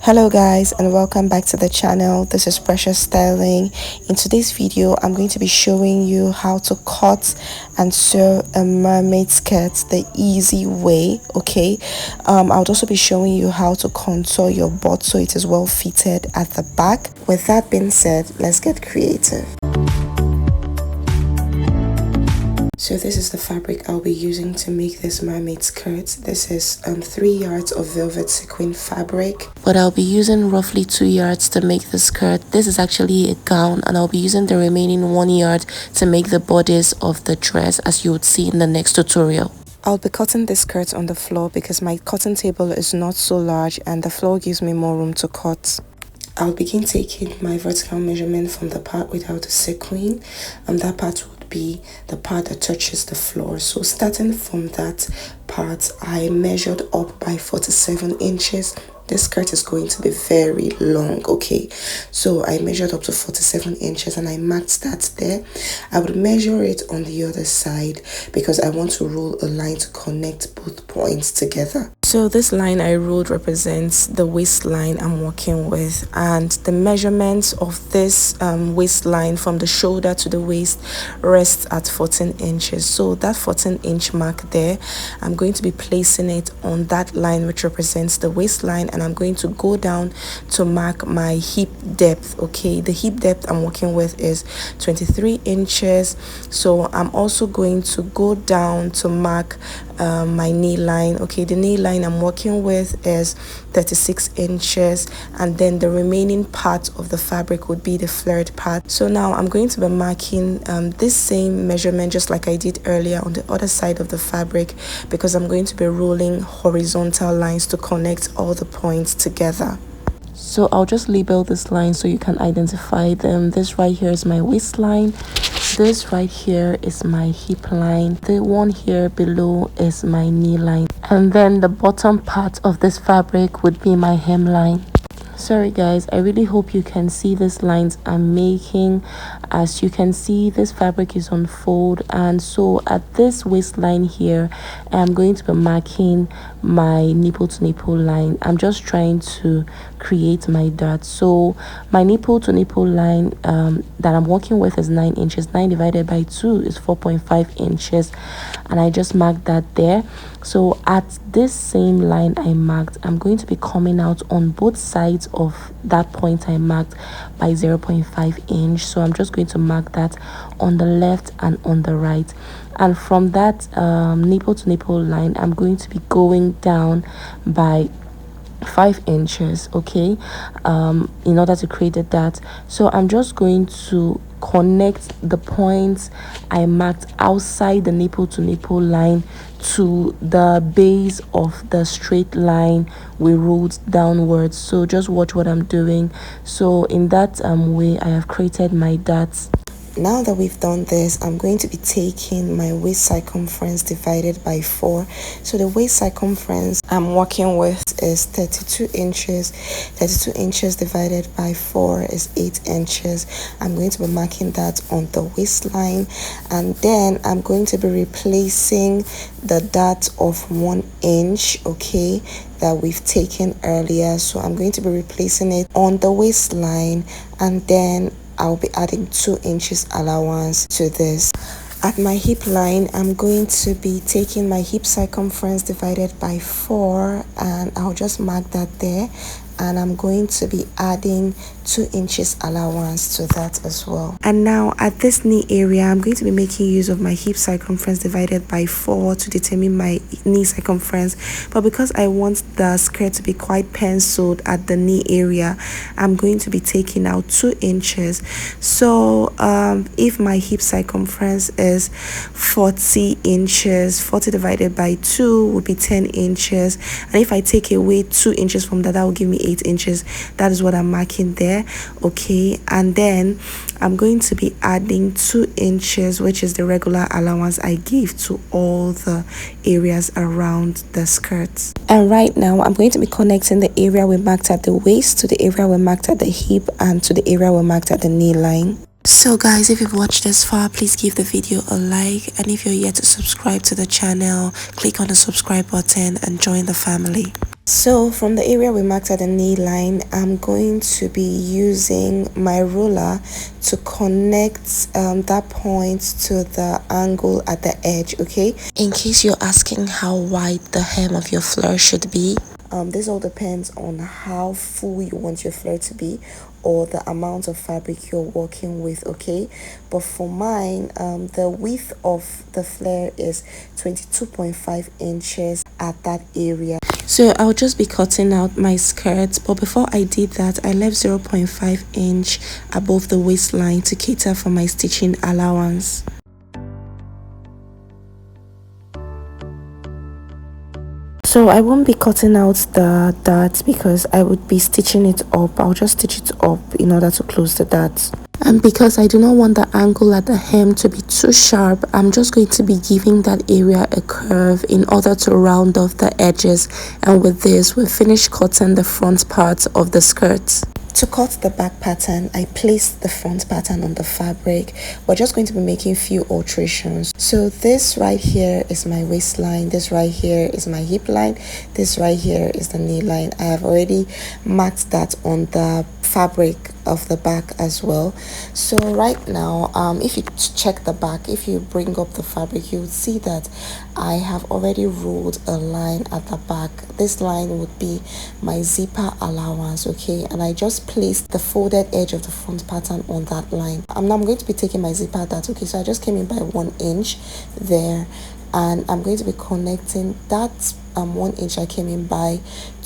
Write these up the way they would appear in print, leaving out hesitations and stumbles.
Hello guys, and welcome back to the channel. This is Precious Styling. In today's video I'm going to be showing you how to cut and sew a mermaid skirt the easy way. Okay, I'll also be showing you how to contour your butt so it is well fitted at the back. With that being said, let's get creative. So this is the fabric I'll be using to make this mermaid skirt. This is 3 yards of velvet sequin fabric, but I'll be using roughly 2 yards to make the skirt. This is actually a gown, and I'll be using the remaining 1 yard to make the bodice of the dress, as you would see in the next tutorial. I'll be cutting this skirt on the floor because my cutting table is not so large and the floor gives me more room to cut. I'll begin taking my vertical measurement from the part without the sequin, and that part would be the part that touches the floor. So starting from that part, I measured up by 47 inches. This skirt is going to be very long, okay? So I measured up to 47 inches and I marked that there. I would measure it on the other side because I want to roll a line to connect both points together. So this line I ruled represents the waistline I'm working with, and the measurements of this waistline from the shoulder to the waist rests at 14 inches. So that 14-inch mark there, I'm going to be placing it on that line which represents the waistline, and I'm going to go down to mark my hip depth. Okay, the hip depth I'm working with is 23 inches. So I'm also going to go down to mark my knee line. Okay, the knee line I'm working with is 36 inches, and then the remaining part of the fabric would be the flared part. So now I'm going to be marking this same measurement just like I did earlier on the other side of the fabric, because I'm going to be rolling horizontal lines to connect all the points together. So I'll just label this line so you can identify them. This right here is my waistline. This right here is my hip line. The one here below is my knee line. And then the bottom part of this fabric would be my hemline. Sorry guys, I really hope you can see these lines I'm making. As you can see, this fabric is on fold, and so at this waistline here I'm going to be marking my nipple to nipple line. I'm just trying to create my dot. So my nipple to nipple line that I'm working with is 9 inches. 9 divided by 2 is 4.5 inches, and I just marked that there. So at this same line I marked, I'm going to be coming out on both sides of that point I marked by 0.5 inch. So I'm just going to mark that on the left and on the right, and from that nipple to nipple line I'm going to be going down by 5 inches, okay, in order to create a dot. So I'm just going to connect the points I marked outside the nipple to nipple line to the base of the straight line we rolled downwards. So just watch what I'm doing. So in that way I have created my dots. Now that we've done this, I'm going to be taking my waist circumference divided by 4. So the waist circumference I'm working with is 32 inches. 32 inches divided by 4 is 8 inches. I'm going to be marking that on the waistline, and then I'm going to be replacing the dot of 1 inch, okay, that we've taken earlier. So I'm going to be replacing it on the waistline, and then I'll be adding 2 inches allowance to this. At my hip line, I'm going to be taking my hip circumference divided by 4, and I'll just mark that there, and I'm going to be adding 2 inches allowance to that as well. And now at this knee area, I'm going to be making use of my hip circumference divided by 4 to determine my knee circumference. But because I want the skirt to be quite penciled at the knee area, I'm going to be taking out 2 inches. So if my hip circumference is 40 inches, 40 divided by 2 would be 10 inches. And if I take away 2 inches from that, that will give me 8 inches. That is what I'm marking there, okay. And then I'm going to be adding 2 inches, which is the regular allowance I give to all the areas around the skirt. And right now I'm going to be connecting the area we marked at the waist to the area we marked at the hip and to the area we marked at the knee line. So guys, if you've watched this far, please give the video a like, and if you're yet to subscribe to the channel, click on the subscribe button and join the family. So from the area we marked at the knee line, I'm going to be using my ruler to connect that point to the angle at the edge, okay? In case you're asking how wide the hem of your flare should be, this all depends on how full you want your flare to be or the amount of fabric you're working with, okay? But for mine, the width of the flare is 22.5 inches at that area. So I'll just be cutting out my skirt, but before I did that, I left 0.5 inch above the waistline to cater for my stitching allowance. So I won't be cutting out the darts because I would be stitching it up. I'll just stitch it up in order to close the darts. And because I do not want the angle at the hem to be too sharp, I'm just going to be giving that area a curve in order to round off the edges. And with this, we'll finish cutting the front part of the skirt. To cut the back pattern, I placed the front pattern on the fabric. We're just going to be making few alterations. So this right here is my waistline, this right here is my hip line, this right here is the knee line. I have already marked that on the fabric of the back as well. So right now, if you check the back, if you bring up the fabric, you would see that I have already ruled a line at the back. This line would be my zipper allowance, okay? And I just placed the folded edge of the front pattern on that line. I'm going to be taking my zipper dart, okay? So I just came in by 1 inch there, and I'm going to be connecting that 1 inch I came in by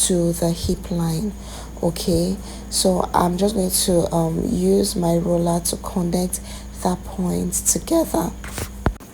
to the hip line, okay? So I'm just going to use my roller to connect that point together.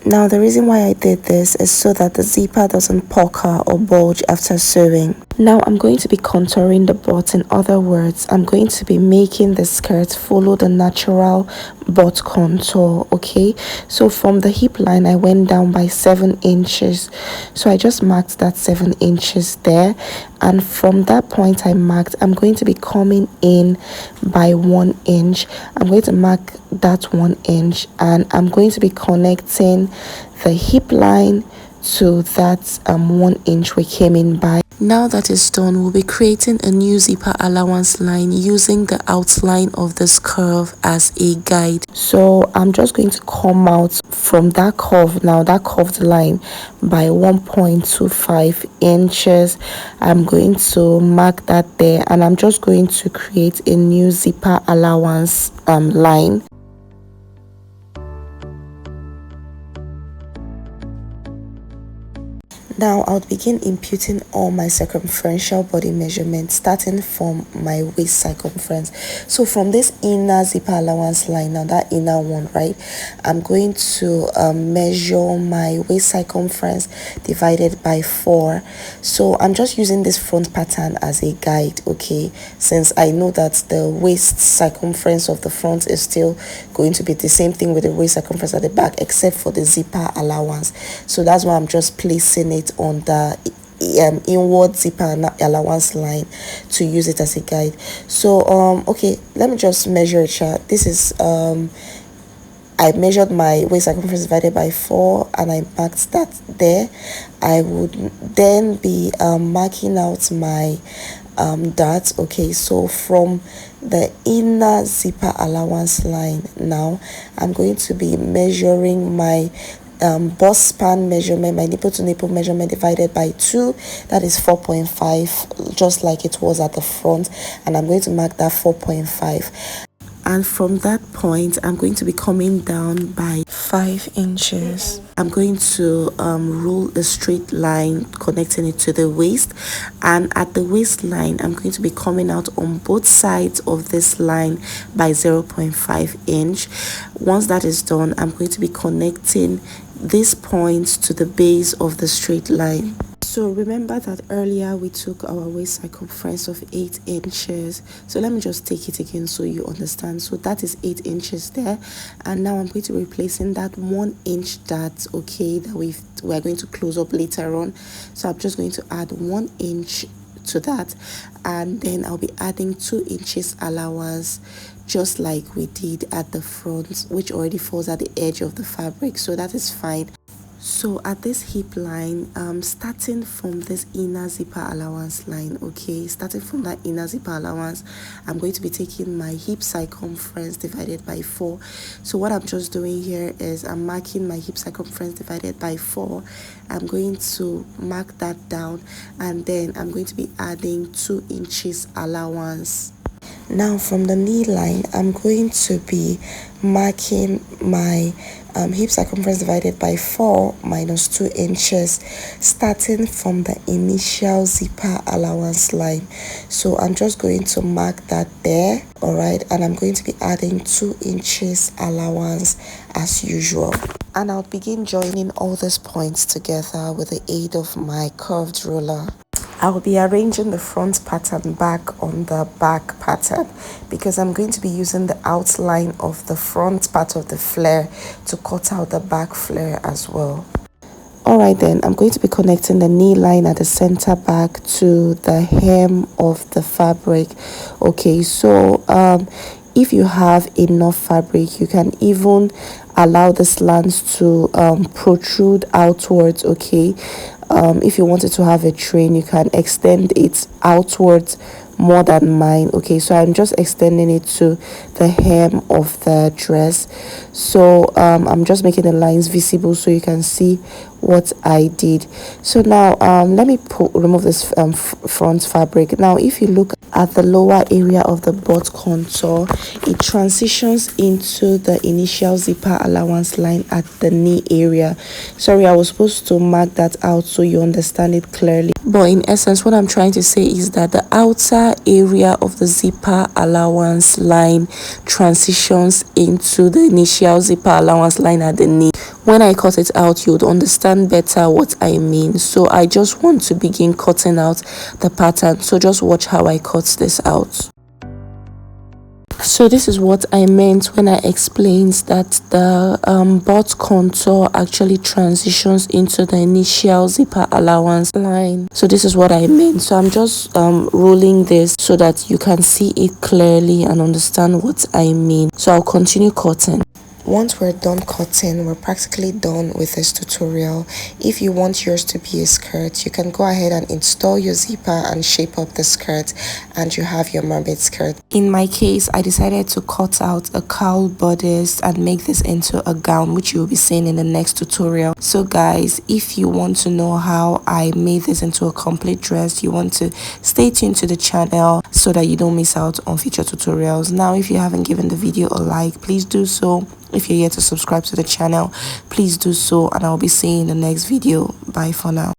Now the reason why I did this is so that the zipper doesn't pucker or bulge after sewing. Now I'm going to be contouring the butt. In other words, I'm going to be making the skirt follow the natural butt contour, okay? So from the hip line, I went down by 7 inches. So I just marked that 7 inches there. And from that point I marked, I'm going to be coming in by 1 inch. I'm going to mark that 1 inch, and I'm going to be connecting the hip line to that 1 inch we came in by. Now that is done, we'll be creating a new zipper allowance line using the outline of this curve as a guide. So I'm just going to come out from that curve now, that curved line, by 1.25 inches. I'm going to mark that there, and I'm just going to create a new zipper allowance line. Now I'll begin imputing all my circumferential body measurements starting from my waist circumference. So from this inner zipper allowance line, now that inner one, right, I'm going to measure my waist circumference divided by 4. So I'm just using this front pattern as a guide, okay, since I know that the waist circumference of the front is still going to be the same thing with the waist circumference at the back, except for the zipper allowance. So that's why I'm just placing it on the inward zipper allowance line to use it as a guide. So okay, let me just measure it. This is I measured my waist circumference divided by 4, and I marked that there. I would then be marking out my darts, okay? So from the inner zipper allowance line, now I'm going to be measuring my bust span measurement, my nipple to nipple measurement divided by 2, that is 4.5, just like it was at the front, and I'm going to mark that 4.5. And from that point, I'm going to be coming down by 5 inches. I'm going to rule a straight line connecting it to the waist, and at the waistline I'm going to be coming out on both sides of this line by 0.5 inch. Once that is done, I'm going to be connecting this point to the base of the straight line. So remember that earlier we took our waist circumference of 8 inches. So let me just take it again so you understand. So that is 8 inches there, and now I'm going to be replacing that 1 inch dart, okay, that we're going to close up later on. So I'm just going to add 1 inch to that, and then I'll be adding 2 inches allowance, just like we did at the front, which already falls at the edge of the fabric, so that is fine. So at this hip line, starting from this inner zipper allowance line, okay, starting from that inner zipper allowance, I'm going to be taking my hip circumference divided by 4. So what I'm just doing here is I'm marking my hip circumference divided by 4. I'm going to mark that down, and then I'm going to be adding 2 inches allowance. Now from the knee line, I'm going to be marking my hip circumference divided by 4 minus 2 inches, starting from the initial zipper allowance line. So I'm just going to mark that there, all right, and I'm going to be adding 2 inches allowance as usual. And I'll begin joining all these points together with the aid of my curved ruler. I will be arranging the front pattern back on the back pattern because I'm going to be using the outline of the front part of the flare to cut out the back flare as well. Alright then, I'm going to be connecting the knee line at the center back to the hem of the fabric. Okay, so if you have enough fabric, you can even allow the slants to protrude outwards, okay. If you wanted to have a train, you can extend it outwards more than mine. Okay, so I'm just extending it to the hem of the dress. So I'm just making the lines visible so you can see what I did. So now let me remove this front fabric. Now if you look at the lower area of the butt contour, it transitions into the initial zipper allowance line at the knee area. Sorry, I was supposed to mark that out so you understand it clearly, but in essence what I'm trying to say is that the outer area of the zipper allowance line transitions into the initial zipper allowance line at the knee. When I cut it out, you would understand better what I mean. So I just want to begin cutting out the pattern, so just watch how I cut this out. So this is what I meant when I explained that the butt contour actually transitions into the initial zipper allowance line. So this is what I meant. So I'm just rolling this so that you can see it clearly and understand what I mean. So I'll continue cutting. Once we're done cutting, we're practically done with this tutorial. If you want yours to be a skirt, you can go ahead and install your zipper and shape up the skirt, and you have your mermaid skirt. In my case, I decided to cut out a cowl bodice and make this into a gown, which you will be seeing in the next tutorial. So guys, if you want to know how I made this into a complete dress, you want to stay tuned to the channel so that you don't miss out on future tutorials. Now, if you haven't given the video a like, please do so. If you're yet to subscribe to the channel, please do so, and I'll be seeing you in the next video. Bye for now.